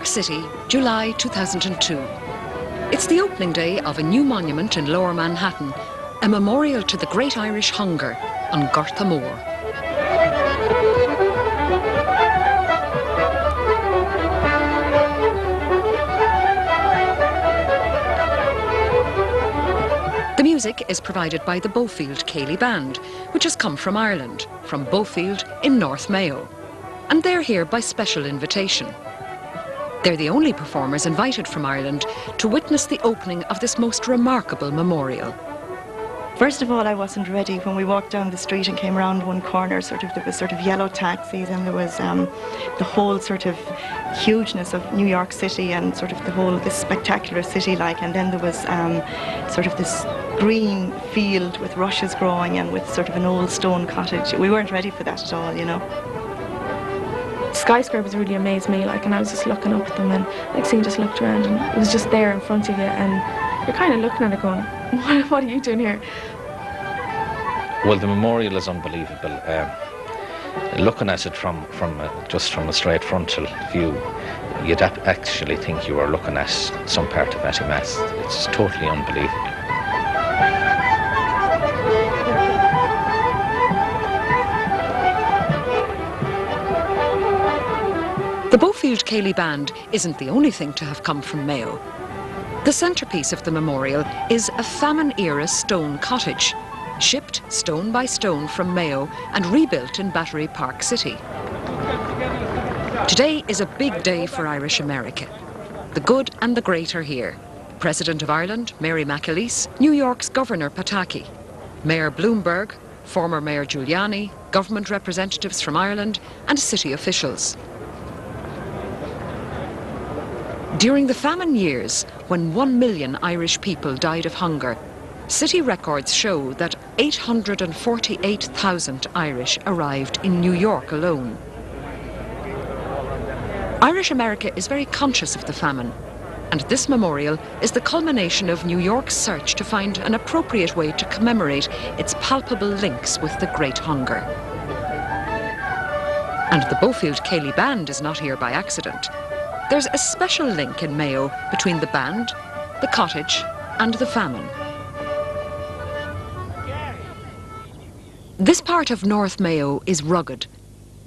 City, July 2002. It's the opening day of a new monument in Lower Manhattan, a memorial to the Great Irish Hunger on Gortha Moor. The music is provided by the Bofield Ceilidh Band, which has come from Ireland, from Bofield in North Mayo. And they're here by special invitation. They're the only performers invited from Ireland to witness the opening of this most remarkable memorial. First of all, I wasn't ready. When we walked down the street and came around one corner, there was yellow taxis, and there was the whole hugeness of New York City and this spectacular city and then there was this green field with rushes growing and with an old stone cottage. We weren't ready for that at all, you know. Skyscrapers really amazed me, and I was just looking up at them, and next thing you just looked around and it was just there in front of you, and you're kind of looking at it going, what are you doing here? Well, the memorial is unbelievable. Looking at it from a straight frontal view, you'd actually think you were looking at some part of Mass. It's totally unbelievable. The Bofield Ceilidh Band isn't the only thing to have come from Mayo. The centrepiece of the memorial is a famine-era stone cottage, shipped stone by stone from Mayo and rebuilt in Battery Park City. Today is a big day for Irish America. The good and the great are here. President of Ireland, Mary McAleese, New York's Governor Pataki, Mayor Bloomberg, former Mayor Giuliani, government representatives from Ireland and city officials. During the famine years, when 1 million Irish people died of hunger, city records show that 848,000 Irish arrived in New York alone. Irish America is very conscious of the famine, and this memorial is the culmination of New York's search to find an appropriate way to commemorate its palpable links with the Great Hunger. And the Bofield Ceilidh Band is not here by accident. There's a special link in Mayo between the band, the cottage and the famine. This part of North Mayo is rugged,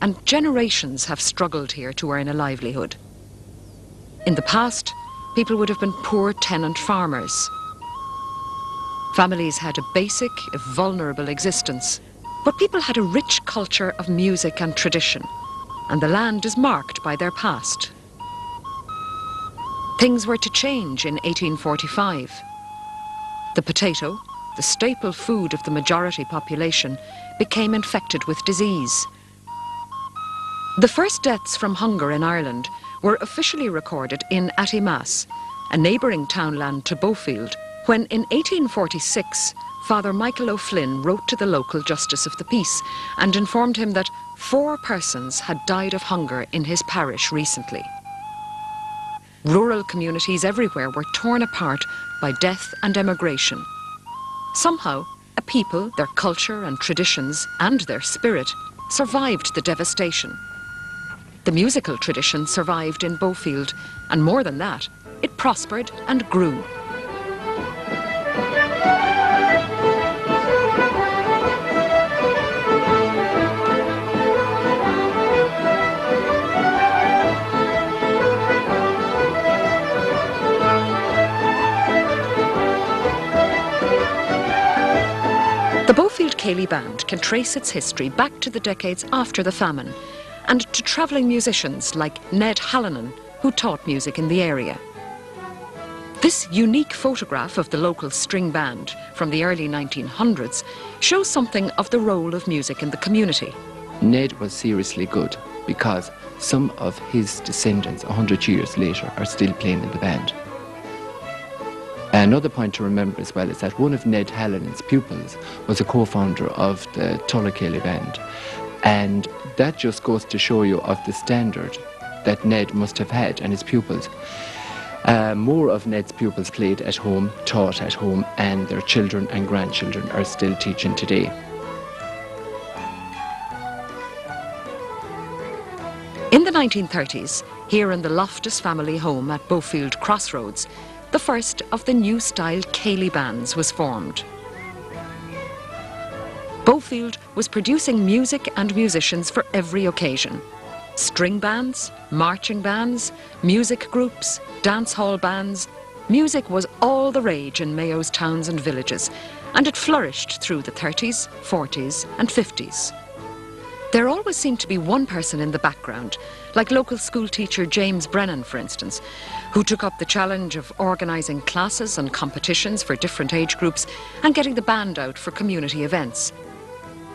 and generations have struggled here to earn a livelihood. In the past, people would have been poor tenant farmers. Families had a basic, if vulnerable, existence, but people had a rich culture of music and tradition, and the land is marked by their past. Things were to change in 1845. The potato, the staple food of the majority population, became infected with disease. The first deaths from hunger in Ireland were officially recorded in Attimass, a neighbouring townland to Bofield, when in 1846 Father Michael O'Flynn wrote to the local Justice of the Peace and informed him that 4 persons had died of hunger in his parish recently. Rural communities everywhere were torn apart by death and emigration. Somehow, a people, their culture and traditions and their spirit survived the devastation. The musical tradition survived in Bofield, and more than that, it prospered and grew. The Bofield Ceilidh Band can trace its history back to the decades after the famine and to travelling musicians like Ned Hallinan, who taught music in the area. This unique photograph of the local string band from the early 1900s shows something of the role of music in the community. Ned was seriously good because some of his descendants 100 years later are still playing in the band. Another point to remember as well is that one of Ned Hallinan's pupils was a co-founder of the Tulla Ceilidh Band, and that just goes to show you of the standard that Ned must have had and his pupils. More of Ned's pupils played at home, taught at home, and their children and grandchildren are still teaching today. In the 1930s, here in the Loftus family home at Bofield Crossroads, the first of the new-style Ceilidh bands was formed. Bofield was producing music and musicians for every occasion. String bands, marching bands, music groups, dance hall bands. Music was all the rage in Mayo's towns and villages, and it flourished through the 30s, 40s and 50s. There always seemed to be one person in the background, like local school teacher James Brennan, for instance, who took up the challenge of organising classes and competitions for different age groups and getting the band out for community events.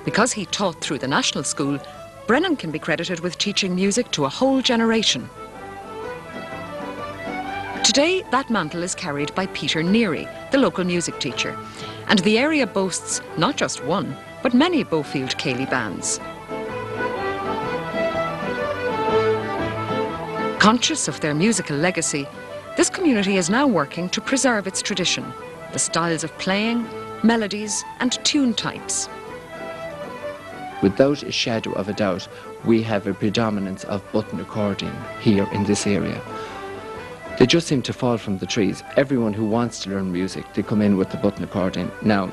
Because he taught through the national school, Brennan can be credited with teaching music to a whole generation. Today, that mantle is carried by Peter Neary, the local music teacher, and the area boasts not just one, but many Bofield Ceilidh bands. Conscious of their musical legacy, this community is now working to preserve its tradition, the styles of playing, melodies and tune types. Without a shadow of a doubt, we have a predominance of button accordion here in this area. They just seem to fall from the trees. Everyone who wants to learn music, they come in with the button accordion. Now,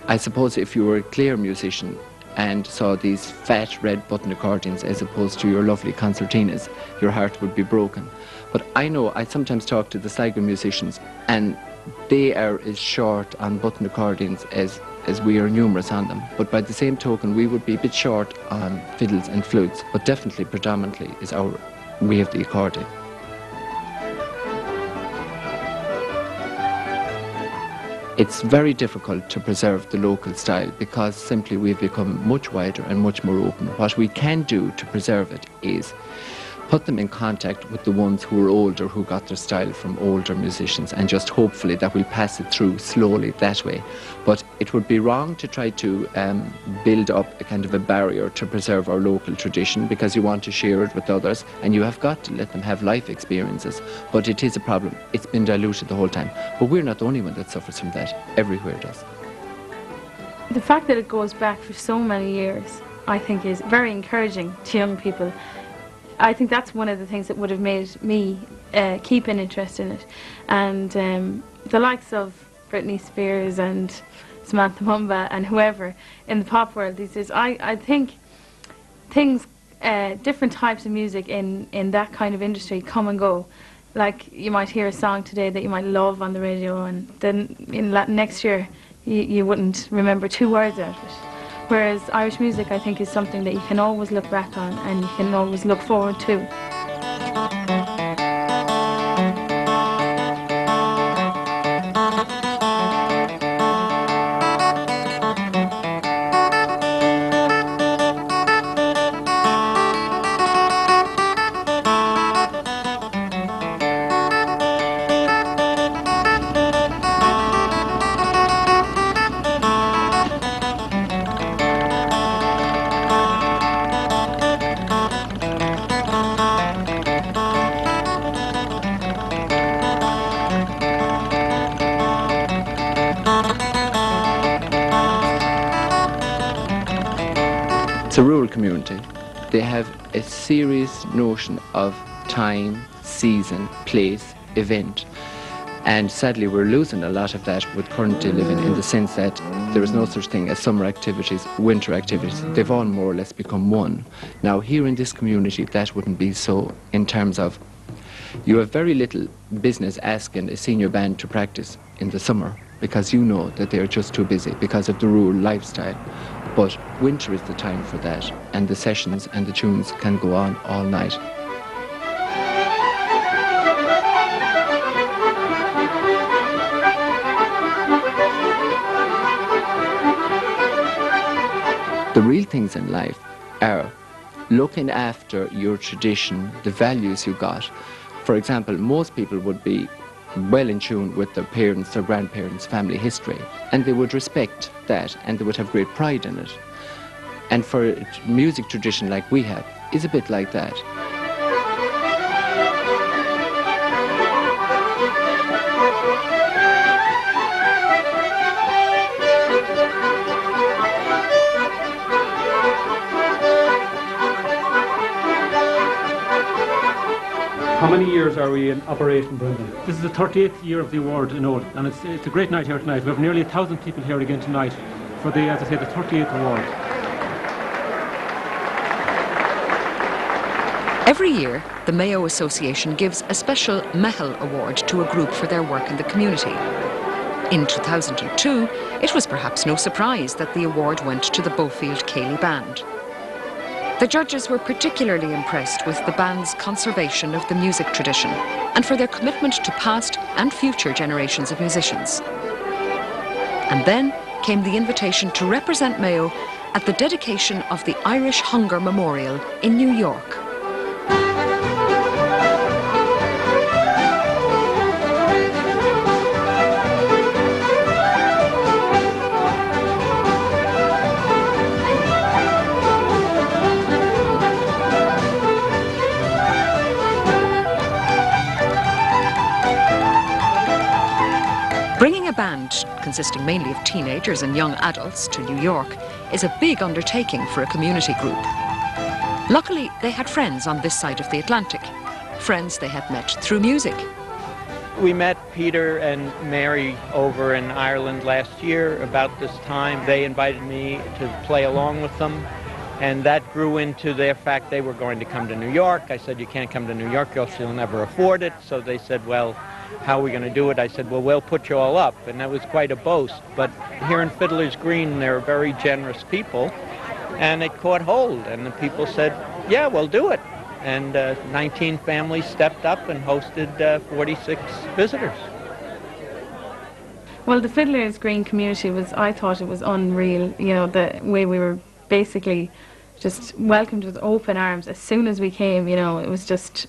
I suppose if you were a clear musician and saw these fat red button accordions as opposed to your lovely concertinas, your heart would be broken. But I know, I sometimes talk to the Sligo musicians and they are as short on button accordions as we are numerous on them. But by the same token, we would be a bit short on fiddles and flutes, but definitely predominantly we have the accordion. It's very difficult to preserve the local style because simply we've become much wider and much more open. What we can do to preserve it is put them in contact with the ones who are older, who got their style from older musicians, and just hopefully that we'll pass it through slowly that way. But it would be wrong to try to build up a kind of a barrier to preserve our local tradition, because you want to share it with others and you have got to let them have life experiences. But it is a problem. It's been diluted the whole time. But we're not the only one that suffers from that. Everywhere does. The fact that it goes back for so many years, I think, is very encouraging to young people. I think that's one of the things that would have made me keep an interest in it. And the likes of Britney Spears and Samantha Mumba and whoever in the pop world these days, I think things, different types of music in that kind of industry come and go. Like, you might hear a song today that you might love on the radio, and then next year you wouldn't remember 2 words out of it. Whereas Irish music, I think, is something that you can always look back on and you can always look forward to. It's a rural community. They have a serious notion of time, season, place, event. And sadly, we're losing a lot of that with current day living, in the sense that there is no such thing as summer activities, winter activities. They've all more or less become one. Now, here in this community, that wouldn't be so, in terms of you have very little business asking a senior band to practice in the summer, because you know that they're just too busy because of the rural lifestyle. But winter is the time for that, and the sessions and the tunes can go on all night. The real things in life are looking after your tradition, the values you got. For example, most people would be well in tune with their parents, their grandparents' family history, and they would respect that and they would have great pride in it. And for a music tradition like we have, is a bit like that. many years are we in operation, Brendan? This is the 38th year of the award in Old, and it's a great night here tonight. We have nearly 1,000 people here again tonight for the, as I say, the 38th award. Every year, the Mayo Association gives a special Mehel Award to a group for their work in the community. In 2002, it was perhaps no surprise that the award went to the Bofield Ceilidh Band. The judges were particularly impressed with the band's conservation of the music tradition and for their commitment to past and future generations of musicians. And then came the invitation to represent Mayo at the dedication of the Irish Hunger Memorial in New York. Bringing a band consisting mainly of teenagers and young adults to New York is a big undertaking for a community group. Luckily, they had friends on this side of the Atlantic, friends they had met through music. We met Peter and Mary over in Ireland last year about this time. They invited me to play along with them, and that grew into the fact they were going to come to New York. I said, you can't come to New York, else you'll never afford it. So they said, well, how are we going to do it? I said, well, we'll put you all up. And that was quite a boast. But here in Fiddler's Green, they're very generous people. And it caught hold. And the people said, yeah, we'll do it. And 19 families stepped up and hosted 46 visitors. Well, the Fiddler's Green community was, I thought it was unreal. You know, the way we were basically just welcomed with open arms as soon as we came. You know, it was just,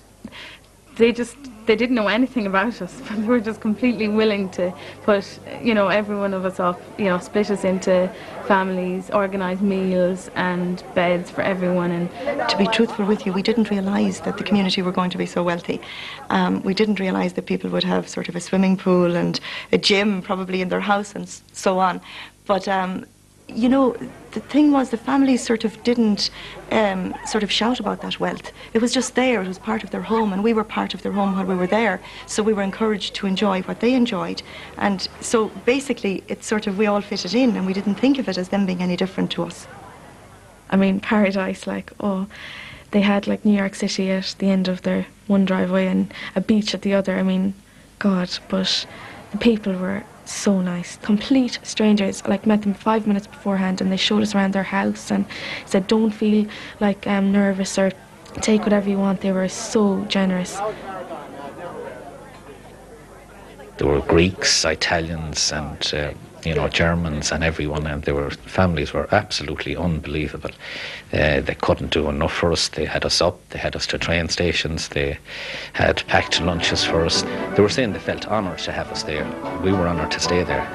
they didn't know anything about us, but they were just completely willing to put, you know, every one of us up, you know, split us into families, organise meals and beds for everyone. And to be truthful with you, we didn't realise that the community were going to be so wealthy. We didn't realise that people would have sort of a swimming pool and a gym probably in their house and so on. But you know, the thing was the families sort of didn't sort of shout about that wealth. It was just there, it was part of their home, and we were part of their home while we were there. So we were encouraged to enjoy what they enjoyed. And so basically it's sort of, we all fitted in and we didn't think of it as them being any different to us. I mean, paradise, like, oh, they had like New York City at the end of their one driveway and a beach at the other. I mean, God, but the people were so nice, complete strangers. Like, met them 5 minutes beforehand and they showed us around their house and said don't feel like nervous or take whatever you want. They were so generous. There were Greeks, Italians and you know, Germans and everyone, and families were absolutely unbelievable. They couldn't do enough for us. They had us up, they had us to train stations, they had packed lunches for us. They were saying they felt honoured to have us there. We were honoured to stay there.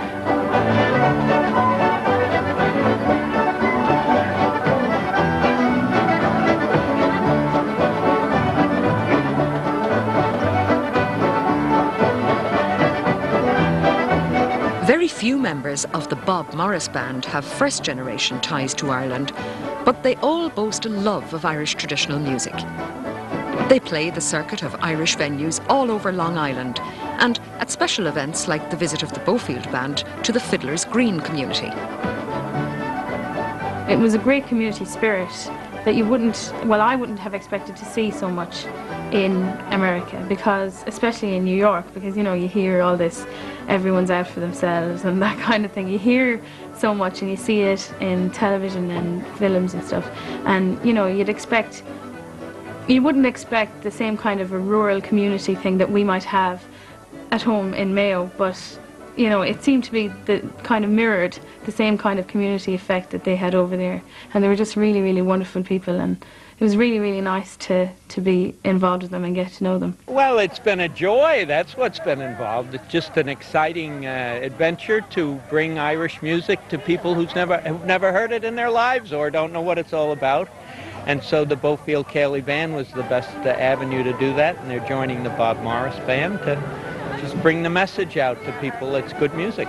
Very few members of the Bob Morris Band have first-generation ties to Ireland, but they all boast a love of Irish traditional music. They play the circuit of Irish venues all over Long Island and at special events like the visit of the Bofield Band to the Fiddler's Green community. It was a great community spirit that you wouldn't, well, I wouldn't have expected to see so much in America, because especially in New York, because, you know, you hear all this, everyone's out for themselves and that kind of thing. You hear so much and you see it in television and films and stuff, and, you know, you wouldn't expect the same kind of a rural community thing that we might have at home in Mayo, but, you know, it seemed to be the kind of mirrored the same kind of community effect that they had over there, and they were just really, really wonderful people, and it was really, really nice to be involved with them and get to know them. Well, it's been a joy. That's what's been involved. It's just an exciting adventure to bring Irish music to people who've never heard it in their lives or don't know what it's all about. And so the Bofield Ceilidh Band was the best avenue to do that, and they're joining the Bob Morris Band to just bring the message out to people. It's good music.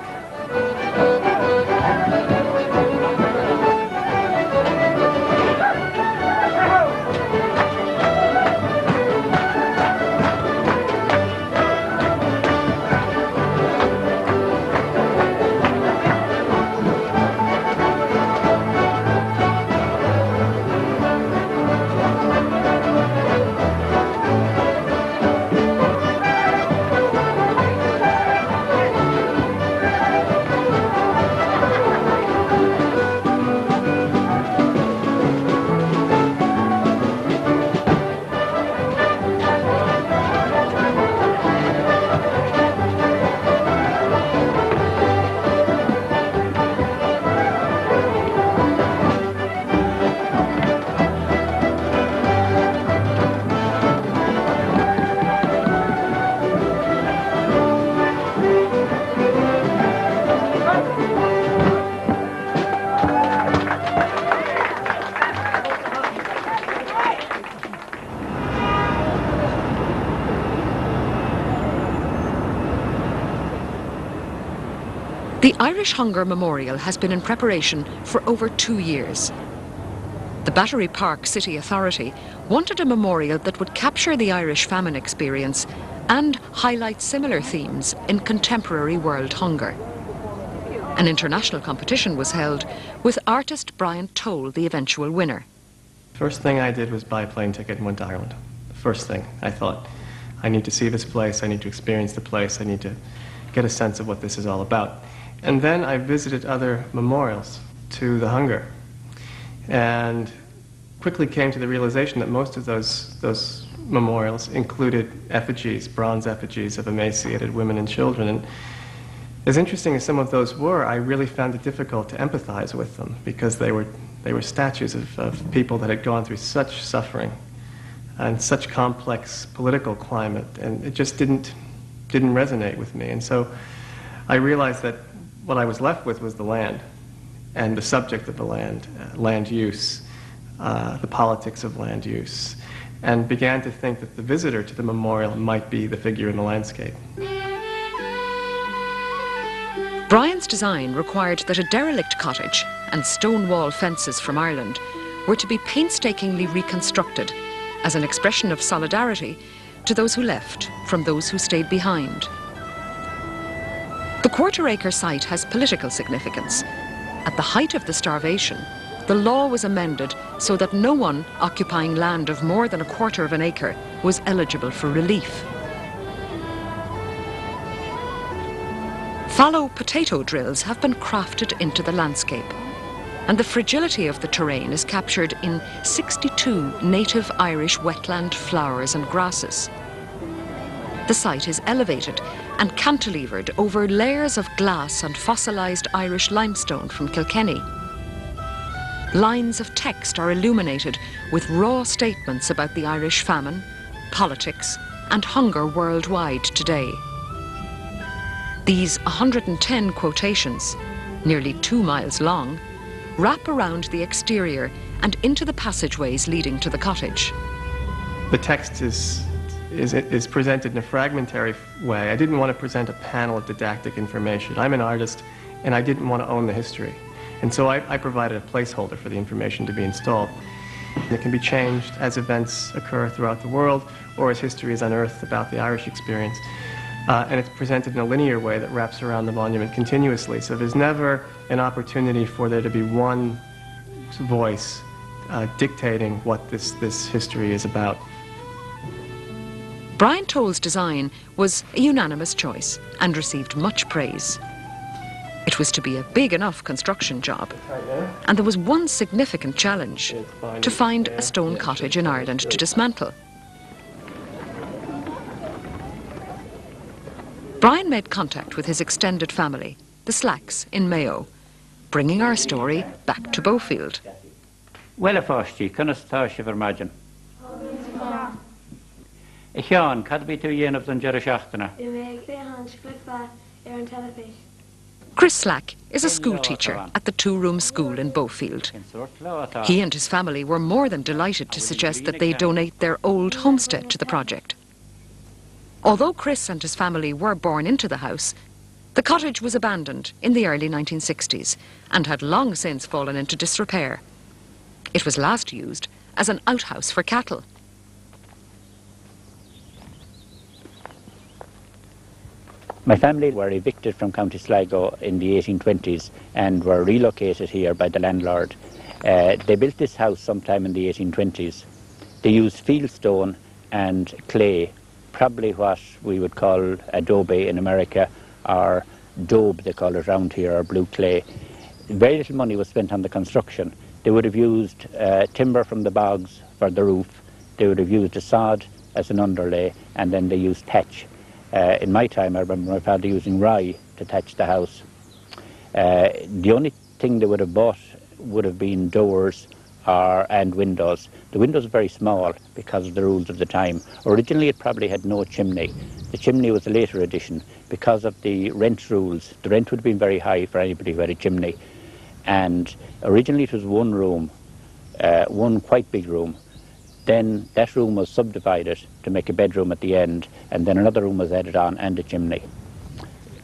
The Irish Hunger Memorial has been in preparation for over 2 years. The Battery Park City Authority wanted a memorial that would capture the Irish famine experience and highlight similar themes in contemporary world hunger. An international competition was held, with artist Brian Toll the eventual winner. First thing I did was buy a plane ticket and went to Ireland. The first thing. I thought, I need to see this place, I need to experience the place, I need to get a sense of what this is all about. And then I visited other memorials to the hunger, and quickly came to the realization that most of those memorials included effigies, bronze effigies of emaciated women and children. And as interesting as some of those were, I really found it difficult to empathize with them, because they were statues of people that had gone through such suffering and such complex political climate, and it just didn't resonate with me. And so I realized that what I was left with was the land and the subject of the land, land use, the politics of land use, and began to think that the visitor to the memorial might be the figure in the landscape. Brian's design required that a derelict cottage and stone wall fences from Ireland were to be painstakingly reconstructed as an expression of solidarity to those who left from those who stayed behind. The quarter-acre site has political significance. At the height of the starvation, the law was amended so that no one occupying land of more than 1/4 of an acre was eligible for relief. Fallow potato drills have been crafted into the landscape, and the fragility of the terrain is captured in 62 native Irish wetland flowers and grasses. The site is elevated and cantilevered over layers of glass and fossilised Irish limestone from Kilkenny. Lines of text are illuminated with raw statements about the Irish famine, politics, and hunger worldwide today. These 110 quotations, nearly 2 miles long, wrap around the exterior and into the passageways leading to the cottage. The text is presented in a fragmentary way. I didn't want to present a panel of didactic information. I'm an artist, and I didn't want to own the history. And so I provided a placeholder for the information to be installed. It can be changed as events occur throughout the world, or as history is unearthed about the Irish experience. And it's presented in a linear way that wraps around the monument continuously. So there's never an opportunity for there to be one voice dictating what this history is about. Brian Toll's design was a unanimous choice and received much praise. It was to be a big enough construction job, and there was one significant challenge: to find a stone cottage in Ireland to dismantle. Brian made contact with his extended family, the Slacks in Mayo, bringing our story back to Bofield. Well, imagine. Sean, cad be tú dhéanamh don deire seachtaina? Chris Slack is a school teacher at the two-room school in Bofield. He and his family were more than delighted to suggest that they donate their old homestead to the project. Although Chris and his family were born into the house, the cottage was abandoned in the early 1960s and had long since fallen into disrepair. It was last used as an outhouse for cattle. My family were evicted from County Sligo in the 1820s and were relocated here by the landlord. They built this house sometime in the 1820s. They used fieldstone and clay, probably what we would call adobe in America, or daub they call it around here, or blue clay. Very little money was spent on the construction. They would have used timber from the bogs for the roof. They would have used a sod as an underlay, and then they used thatch. In my time, I remember my father using rye to thatch the house. The only thing they would have bought would have been doors and windows. The windows were very small because of the rules of the time. Originally, it probably had no chimney. The chimney was a later addition because of the rent rules. The rent would have been very high for anybody who had a chimney. And originally it was one room, one quite big room. Then that room was subdivided to make a bedroom at the end, and then another room was added on and a chimney.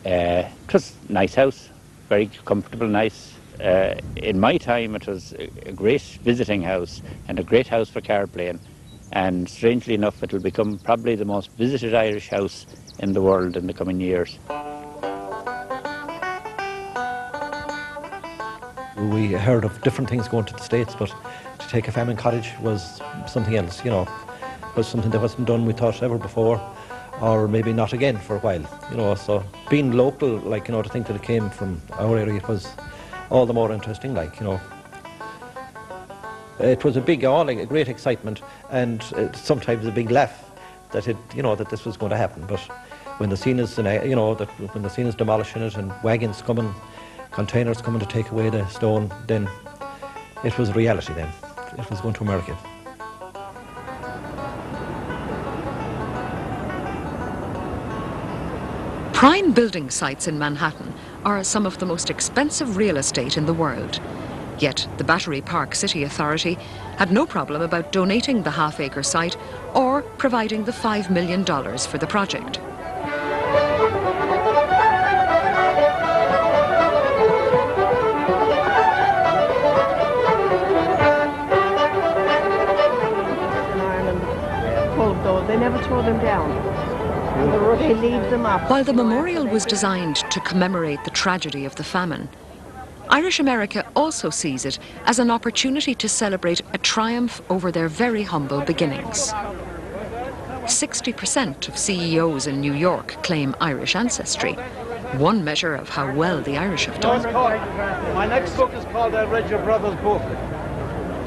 It was a nice house, very comfortable, nice. In my time, it was a great visiting house and a great house for card playing. And strangely enough, it will become probably the most visited Irish house in the world in the coming years. We heard of different things going to the States, but to take a famine cottage was something else, you know. It was something that wasn't done, we thought, ever before, or maybe not again for a while, you know. So being local, like, you know, to think that it came from our area, it was all the more interesting, like, you know. It was a big, like, a great excitement, and sometimes a big laugh that it, you know, that this was going to happen. But when the scene is, you know, that when the scene is demolishing it and wagons coming, containers coming to take away the stone, then it was reality. Then it was going to America. Prime building sites in Manhattan are some of the most expensive real estate in the world. Yet the Battery Park City Authority had no problem about donating the half-acre site or providing the $5 million for the project. They never tore them down. They leave them up. While the memorial was designed to commemorate the tragedy of the famine, Irish America also sees it as an opportunity to celebrate a triumph over their very humble beginnings. 60% of CEOs in New York claim Irish ancestry, one measure of how well the Irish have done. My next book is called I Read Your Brother's Book.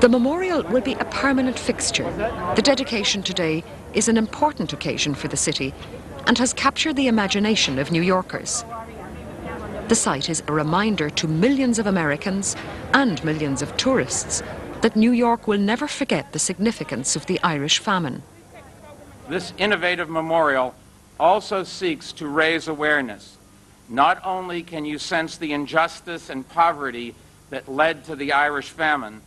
The memorial will be a permanent fixture. The dedication today is an important occasion for the city and has captured the imagination of New Yorkers. The site is a reminder to millions of Americans and millions of tourists that New York will never forget the significance of the Irish famine. This innovative memorial also seeks to raise awareness. Not only can you sense the injustice and poverty that led to the Irish famine,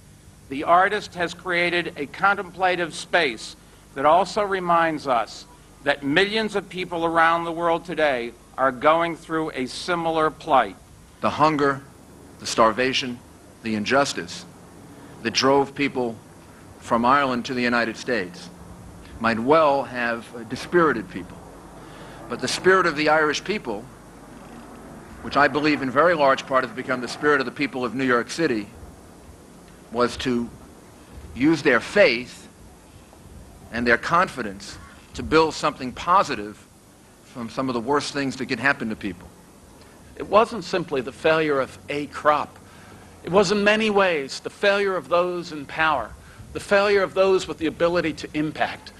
the artist has created a contemplative space that also reminds us that millions of people around the world today are going through a similar plight. The hunger, the starvation, the injustice that drove people from Ireland to the United States might well have dispirited people. But the spirit of the Irish people, which I believe in very large part has become the spirit of the people of New York City, was to use their faith and their confidence to build something positive from some of the worst things that could happen to people. It wasn't simply the failure of a crop. It was in many ways the failure of those in power, the failure of those with the ability to impact,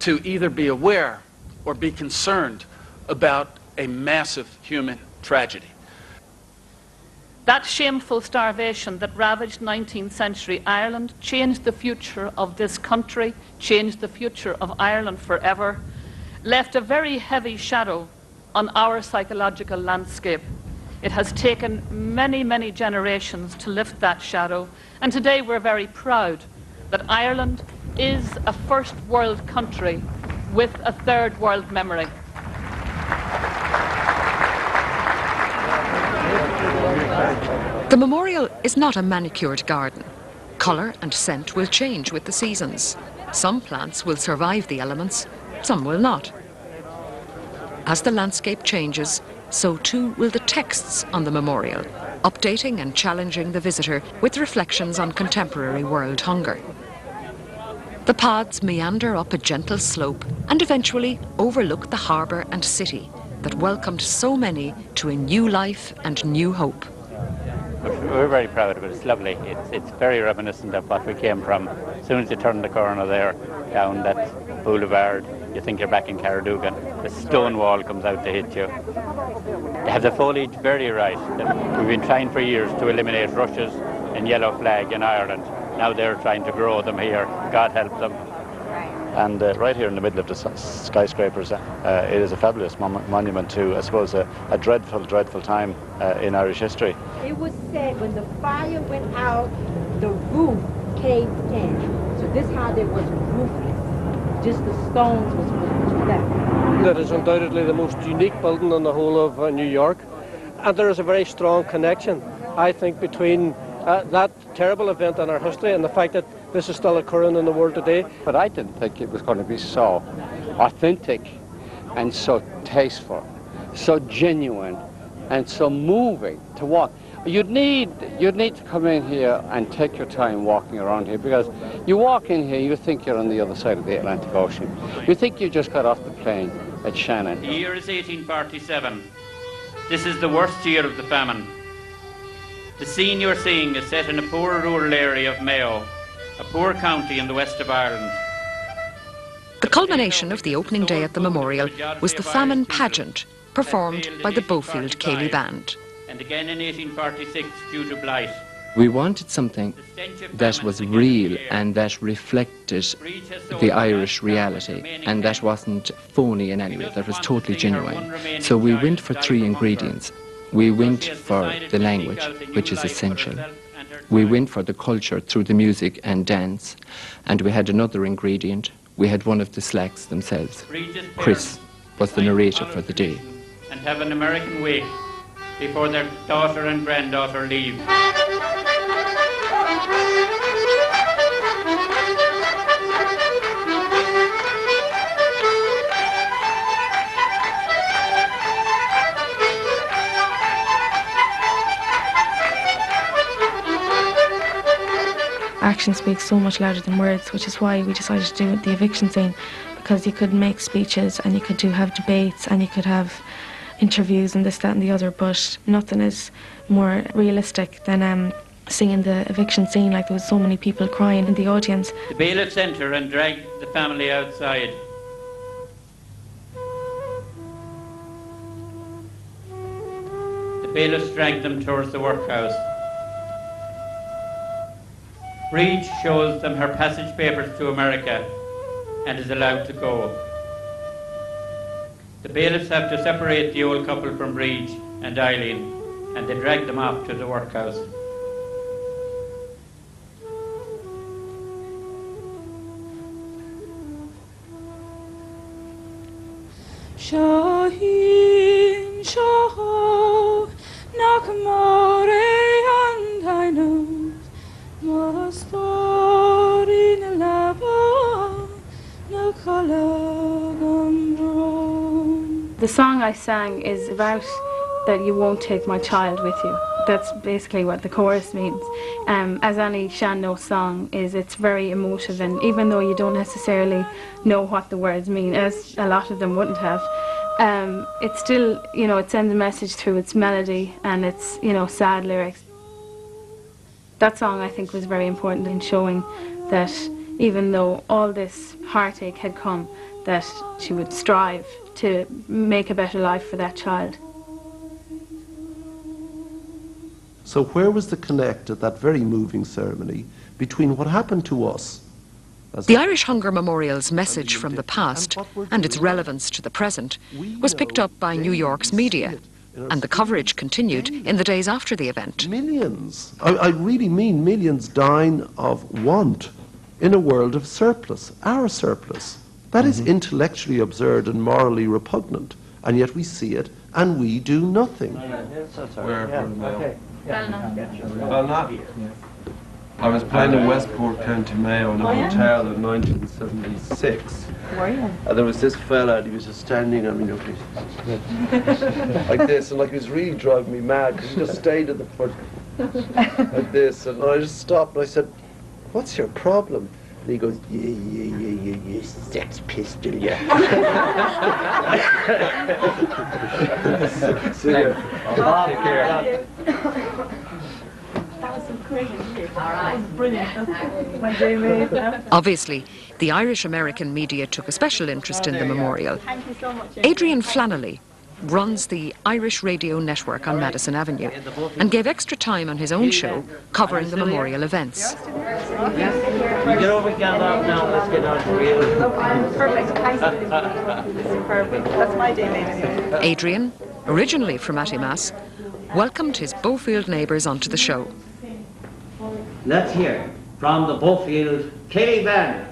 to either be aware or be concerned about a massive human tragedy. That shameful starvation that ravaged 19th century Ireland changed the future of this country, changed the future of Ireland forever, left a very heavy shadow on our psychological landscape. It has taken many, many generations to lift that shadow, and today we're very proud that Ireland is a first world country with a third world memory. The memorial is not a manicured garden. Colour and scent will change with the seasons. Some plants will survive the elements, some will not. As the landscape changes, so too will the texts on the memorial, updating and challenging the visitor with reflections on contemporary world hunger. The paths meander up a gentle slope and eventually overlook the harbour and city that welcomed so many to a new life and new hope. We're very proud of it. It's lovely. It's very reminiscent of what we came from. As soon as you turn the corner there, down that boulevard, you think you're back in Carradoogan. The stone wall comes out to hit you. They have the foliage very right. We've been trying for years to eliminate rushes and yellow flag in Ireland. Now they're trying to grow them here. God help them. And right here in the middle of the skyscrapers, it is a fabulous monument to, I suppose, a dreadful, dreadful time in Irish history. It was said when the fire went out, the roof caved in. So this house, it was roofless. Just the stones was left. That is undoubtedly the most unique building in the whole of New York. And there is a very strong connection, I think, between that terrible event in our history and the fact that this is still occurring in the world today. But I didn't think it was going to be so authentic and so tasteful, so genuine and so moving to walk. You'd need to come in here and take your time walking around here, because you walk in here, you think you're on the other side of the Atlantic Ocean. You think you just got off the plane at Shannon. The year is 1847. This is the worst year of the famine. The scene you're seeing is set in a poor rural area of Mayo, a poor county in the west of Ireland. The culmination of the opening day at the memorial was the famine pageant, performed by the Bofield Ceilidh Band. And again in 1846 due to blight. We wanted something that was real and that reflected the Irish reality, and that wasn't phony in any way, that was totally genuine. So we went for three ingredients. We went for the language, which is essential. We went for the culture through the music and dance. And we had another ingredient. We had one of the slacks themselves. Chris was the narrator for the day. And have an American wake before their daughter and granddaughter leave. Action speaks so much louder than words, which is why we decided to do the eviction scene, because you could make speeches and you could have debates and you could have interviews and this, that and the other, but nothing is more realistic than seeing the eviction scene. Like, there was so many people crying in the audience. The bailiffs enter and drag the family outside. The bailiffs drag them towards the workhouse. Breach shows them her passage papers to America and is allowed to go. The bailiffs have to separate the old couple from Breach and Eileen, and they drag them off to the workhouse. Shahin Shaho Nakamare and I know Mastori Nalava The song I sang is about that you won't take my child with you. That's basically what the chorus means. As any Shanno song is, it's very emotive, and even though you don't necessarily know what the words mean, as a lot of them wouldn't have, it still, it sends a message through its melody and its, sad lyrics. That song, I think, was very important in showing that even though all this heartache had come, that she would strive to make a better life for that child. So where was the connect at that very moving ceremony between what happened to us? The Irish Hunger Memorial's message from the past and its relevance to the present was picked up by New York's media, and the coverage continued in the days after the event. Millions, I really mean millions, dying of want in a world of surplus, our surplus. That is intellectually absurd and morally repugnant, and yet we see it and we do nothing. I was playing in Westport, County Mayo in a hotel in 1976. Were you? And there was this fella, and he was just standing, like this, and like he was really driving me mad, because he just stayed at the front like this, and I just stopped and I said, "What's your problem?" And he goes, yeah, sex pistol, yeah. See ya. Take care. That was brilliant. That was brilliant. My day mate. Obviously, the Irish-American media took a special interest in the memorial. Thank you so much. Adrian Flannelly runs the Irish Radio Network on Madison Avenue and gave extra time on his own show covering the memorial events. Get over now, let's get on to real. Perfect. Thanks. Perfect. That's my day mate. Adrian, originally from Atimas, welcomed his Bofield neighbours onto the show. Let's hear from the Bofield Ceilidh Band.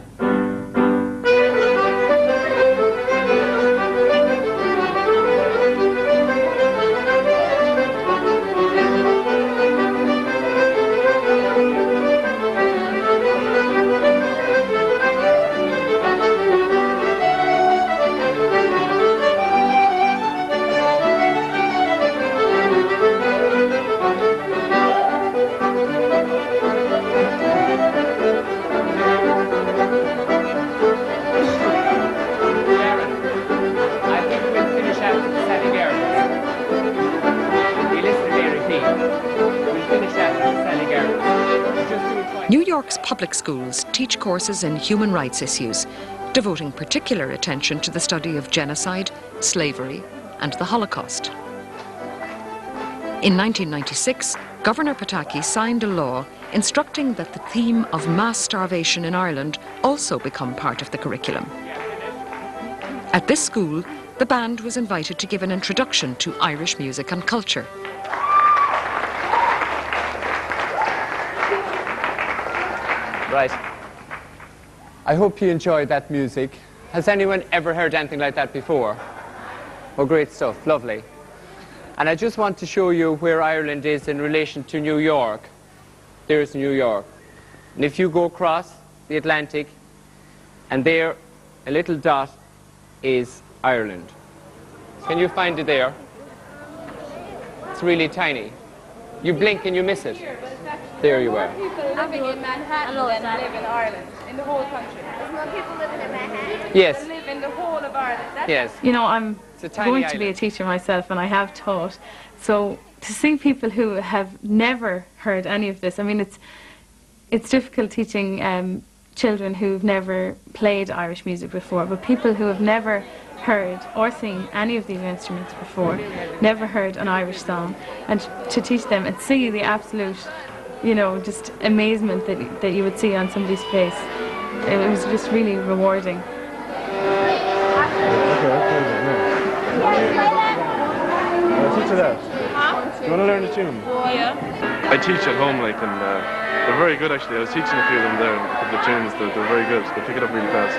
New York's public schools teach courses in human rights issues, devoting particular attention to the study of genocide, slavery, and the Holocaust. In 1996, Governor Pataki signed a law instructing that the theme of mass starvation in Ireland also become part of the curriculum. At this school, the band was invited to give an introduction to Irish music and culture. Right. I hope you enjoyed that music. Has anyone ever heard anything like that before? Oh, great stuff. Lovely. And I just want to show you where Ireland is in relation to New York. There's New York. And if you go across the Atlantic, and there, a little dot is Ireland. Can you find it there? It's really tiny. You blink and you miss it. There you are. People living in Manhattan that live in Ireland, in the whole country. There's more people living in Manhattan. Yes. That live in the whole of Ireland. That's yes. You know, I'm going to be a island. teacher myself, and I have taught. So to see people who have never heard any of this, I mean, it's difficult teaching children who've never played Irish music before, but people who have never heard or seen any of these instruments before, never heard an Irish song, and to teach them and see the absolute, you know, just amazement that you would see on somebody's face. It was just really rewarding. Teach her that. Do you want to learn a tune? Yeah. I teach at home, like, and they're very good actually. I was teaching a few of them there, a couple of tunes. They're very good. They pick it up really fast.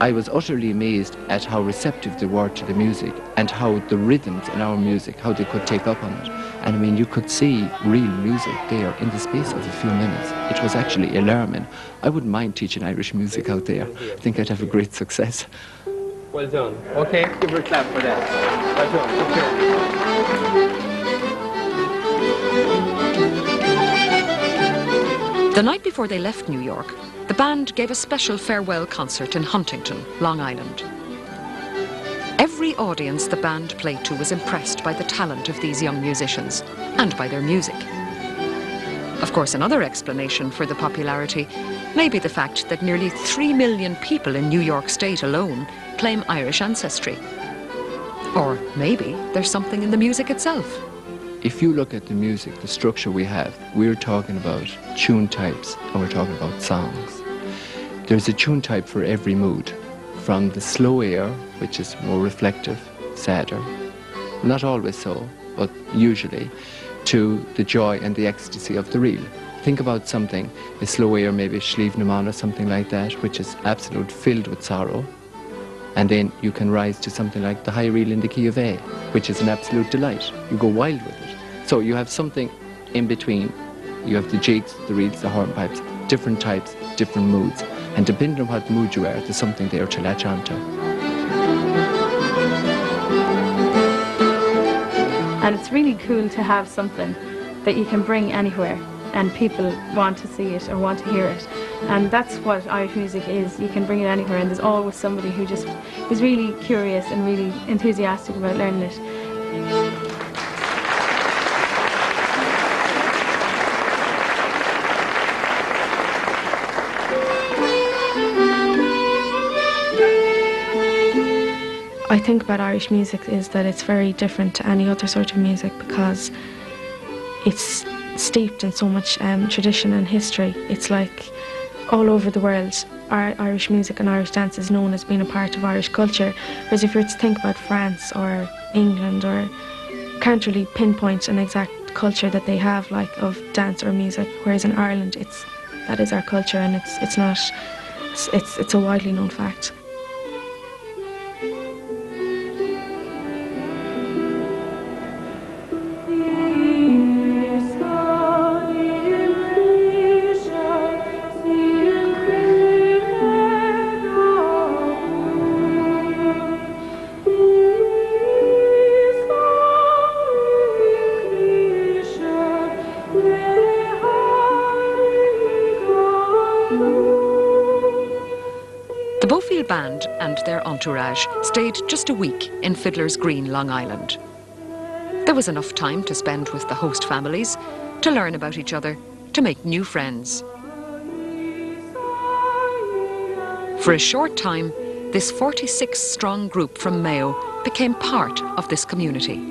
I was utterly amazed at how receptive they were to the music and how the rhythms in our music, how they could take up on it. And I mean, you could see real music there in the space of a few minutes. It was actually alarming. I wouldn't mind teaching Irish music out there. I think I'd have a great success. Well done. Okay, give her a clap for that. Well done. The night before they left New York, the band gave a special farewell concert in Huntington, Long Island. Every audience the band played to was impressed by the talent of these young musicians and by their music. Of course, another explanation for the popularity may be the fact that nearly 3 million people in New York State alone claim Irish ancestry. Or maybe there's something in the music itself. If you look at the music, the structure we have, we're talking about tune types and we're talking about songs. There's a tune type for every mood, from the slow air, which is more reflective, sadder, not always so, but usually, to the joy and the ecstasy of the reel. Think about something, a slow air, maybe Shlíomh Naman or something like that, which is absolute filled with sorrow. And then you can rise to something like the high reel in the key of A, which is an absolute delight. You go wild with it. So you have something in between. You have the jigs, the reeds, the hornpipes, different types, different moods. And depending on what mood you are, there's something there to latch onto. And it's really cool to have something that you can bring anywhere and people want to see it or want to hear it. And that's what Irish music is. You can bring it anywhere and there's always somebody who just is really curious and really enthusiastic about learning it. I think about Irish music is that it's very different to any other sort of music because it's steeped in so much tradition and history. It's like all over the world, Irish music and Irish dance is known as being a part of Irish culture. Whereas if you were to think about France or England, or can't really pinpoint an exact culture that they have, like of dance or music. Whereas in Ireland, that is our culture, and it's a widely known fact. The Bofield Band and their entourage stayed just a week in Fiddler's Green, Long Island. There was enough time to spend with the host families, to learn about each other, to make new friends. For a short time, this 46-strong group from Mayo became part of this community.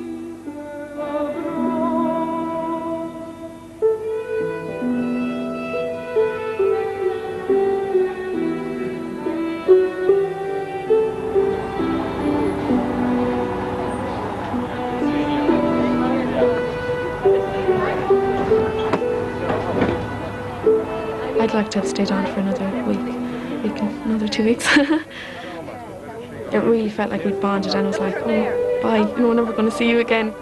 I'd like to have stayed on for another week and another 2 weeks. It really felt like we'd bonded, and I was like, oh, bye, you know, I'm never going to see you again.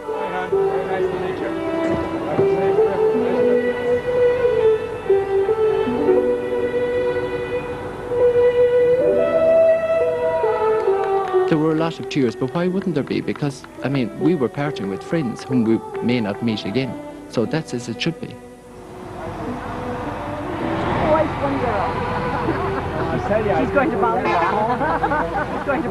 There were a lot of tears, but why wouldn't there be? Because, I mean, we were parting with friends whom we may not meet again. So that's as it should be. She's going to Ballymoor. She's going to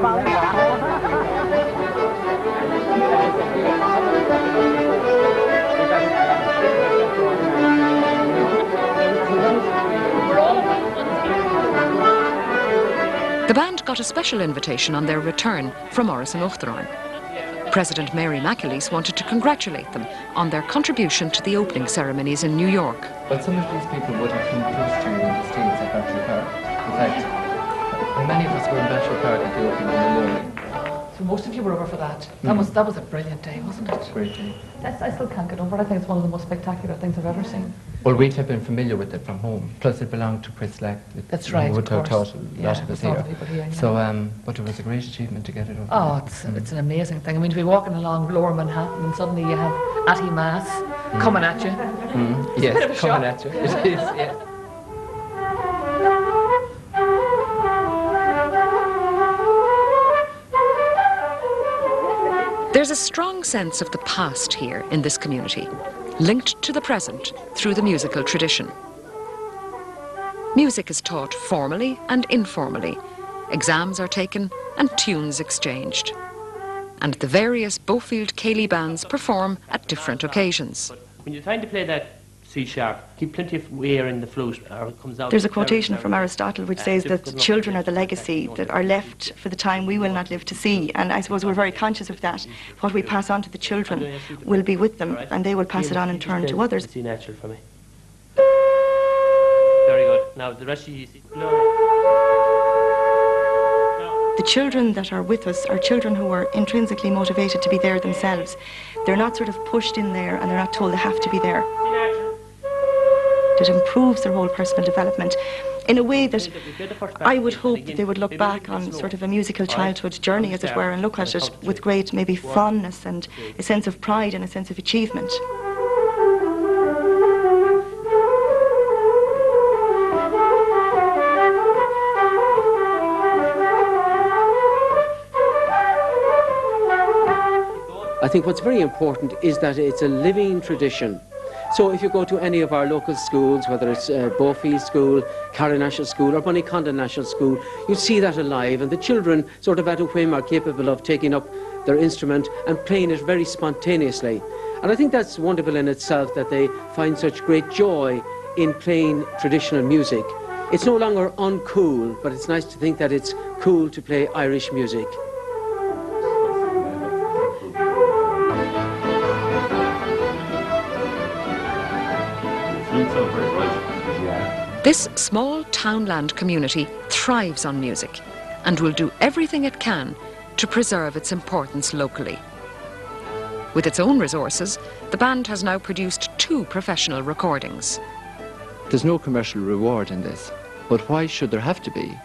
The band got a special invitation on their return from Morrison Uachtaráin. President Mary McAleese wanted to congratulate them on their contribution to the opening ceremonies in New York. But some of these people would have come close to you in the States at Battery Park. In fact, many of us were in Battery Park at the opening in the morning. So most of you were over for that. That was a brilliant day, wasn't it? Great day. I still can't get over it. I think it's one of the most spectacular things I've ever seen. Well, we'd have been familiar with it from home. Plus, it belonged to Chris Lack. That's right, would have taught a lot of us here. Yeah. So, but it was a great achievement to get it over. Oh, it's an amazing thing. I mean, to be walking along Lower Manhattan and suddenly you have Atty Mass coming at you. It's yes, a bit of a coming shock. at you. It is, yeah. There's a strong sense of the past here in this community, linked to the present through the musical tradition. Music is taught formally and informally. Exams are taken and tunes exchanged. And the various Bofield Ceilidh bands perform at different occasions. When you're trying to play that C sharp, keep plenty of air in the flute, or it comes out. There's a quotation from Aristotle which says that children are the legacy that are left for the time we will not live to see, and I suppose we're very conscious of that. What we pass on to the children will be with them, and they will pass it on in turn to others. C natural for me. Very good. Now the rest of you see. The children that are with us are children who are intrinsically motivated to be there themselves. They're not sort of pushed in there and they're not told they have to be there. It improves their whole personal development in a way that I would hope that they would look back on sort of a musical childhood journey, as it were, and look at it with great maybe fondness and a sense of pride and a sense of achievement. I think what's very important is that it's a living tradition. So if you go to any of our local schools, whether it's Bofield School, Carra National School or Bonnyconda National School, you'll see that alive, and the children sort of at a whim are capable of taking up their instrument and playing it very spontaneously. And I think that's wonderful in itself, that they find such great joy in playing traditional music. It's no longer uncool, but it's nice to think that it's cool to play Irish music. This small townland community thrives on music and will do everything it can to preserve its importance locally. With its own resources, the band has now produced 2 professional recordings. There's no commercial reward in this, but why should there have to be?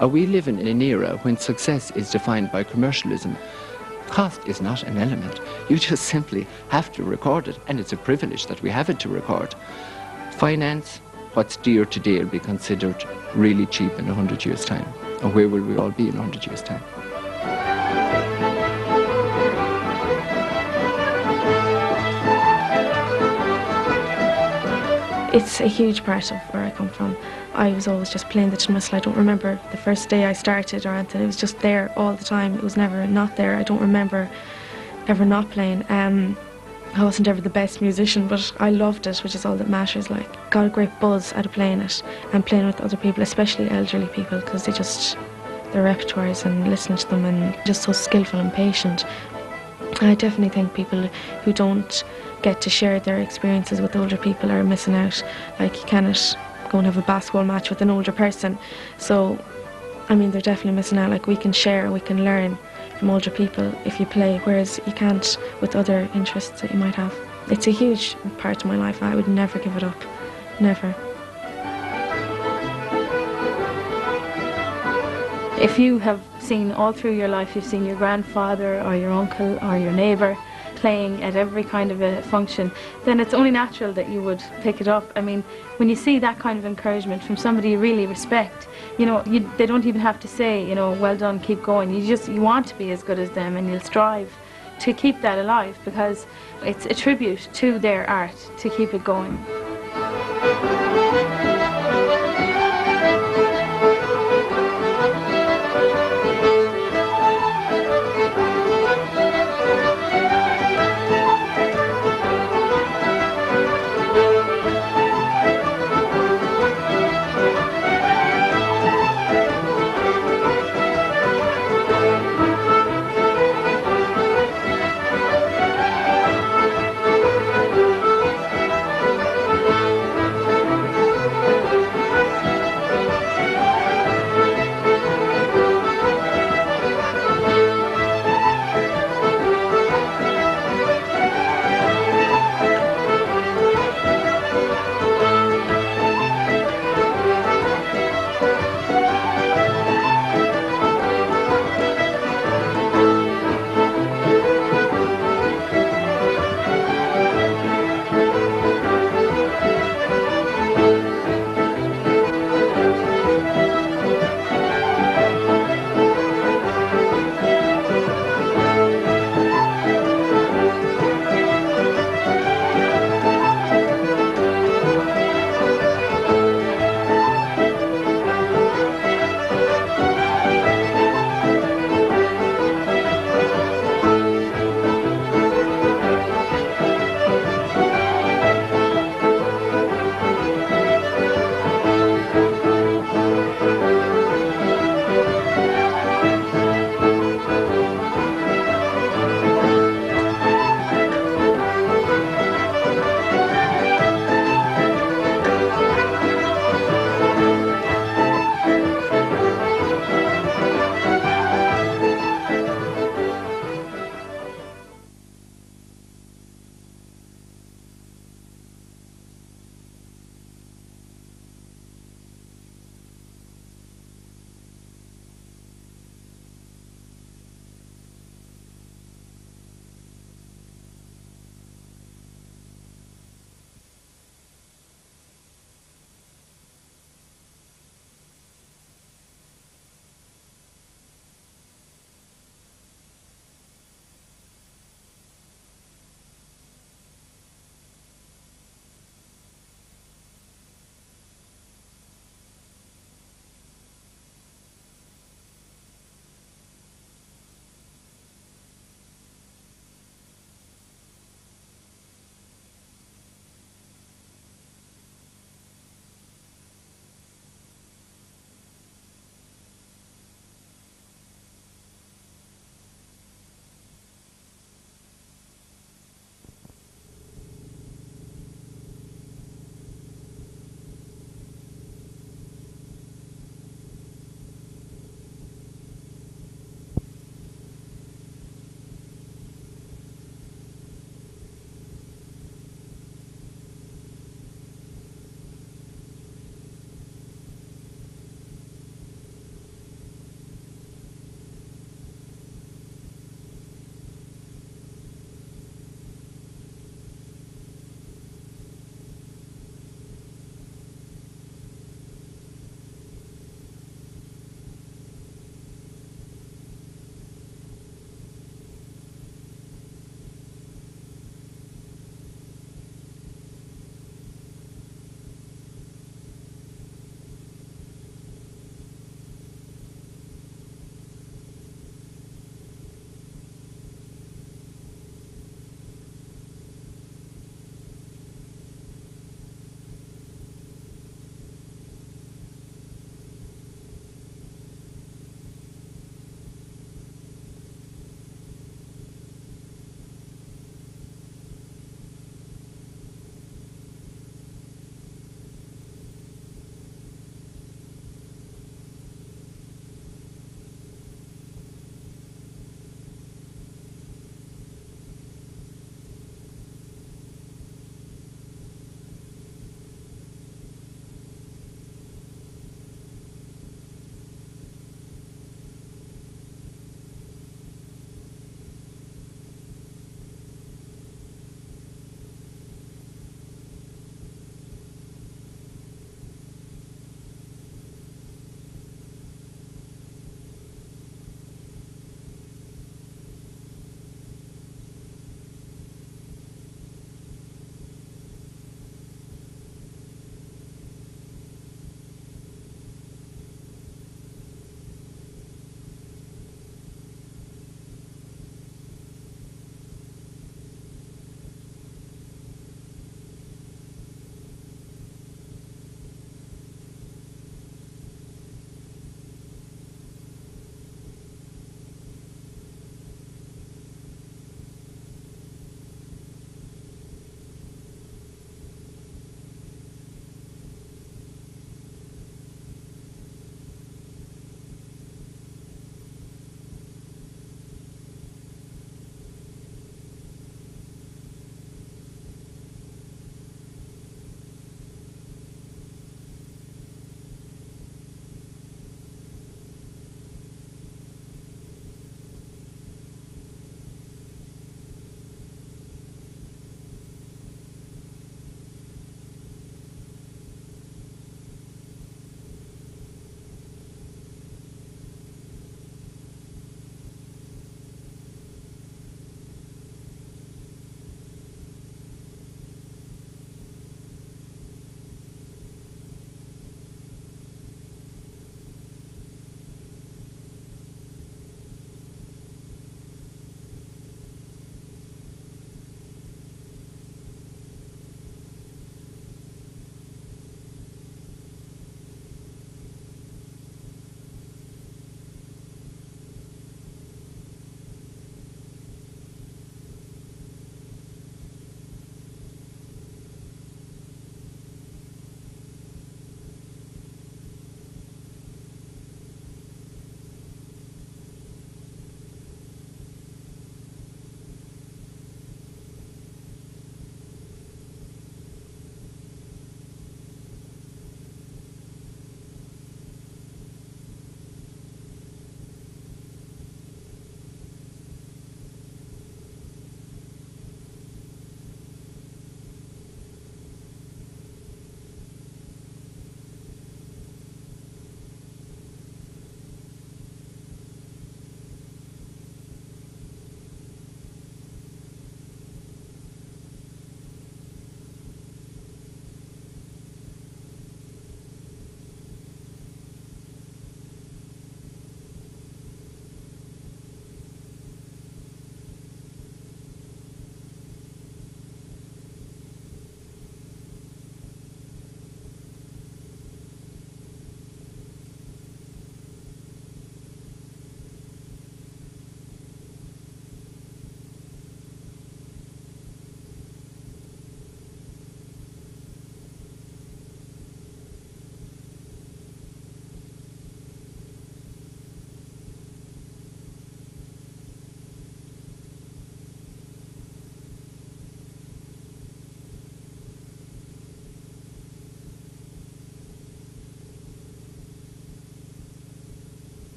Are we living in an era when success is defined by commercialism? Cost is not an element. You just simply have to record it, and it's a privilege that we have it to record. Finance, what's dear today will be considered really cheap in 100 years' time. And where will we all be in 100 years' time? It's a huge part of where I come from. I was always just playing the tin whistle. I don't remember the first day I started or anything. It was just there all the time. It was never not there. I don't remember ever not playing. I wasn't ever the best musician, but I loved it, which is all that matters. Like, got a great buzz out of playing it and playing with other people, especially elderly people, because they just, their repertoires and listening to them, and just so skillful and patient. I definitely think people who don't get to share their experiences with older people are missing out. Like, you cannot go and have a basketball match with an older person. So, I mean, they're definitely missing out. Like, we can share, we can learn from older people if you play, whereas you can't with other interests that you might have. It's a huge part of my life. I would never give it up. Never. If you have seen all through your life, you've seen your grandfather or your uncle or your neighbour playing at every kind of a function, then it's only natural that you would pick it up. I mean, when you see that kind of encouragement from somebody you really respect, you know, they don't even have to say, you know, well done, keep going. You want to be as good as them, and you'll strive to keep that alive, because it's a tribute to their art to keep it going.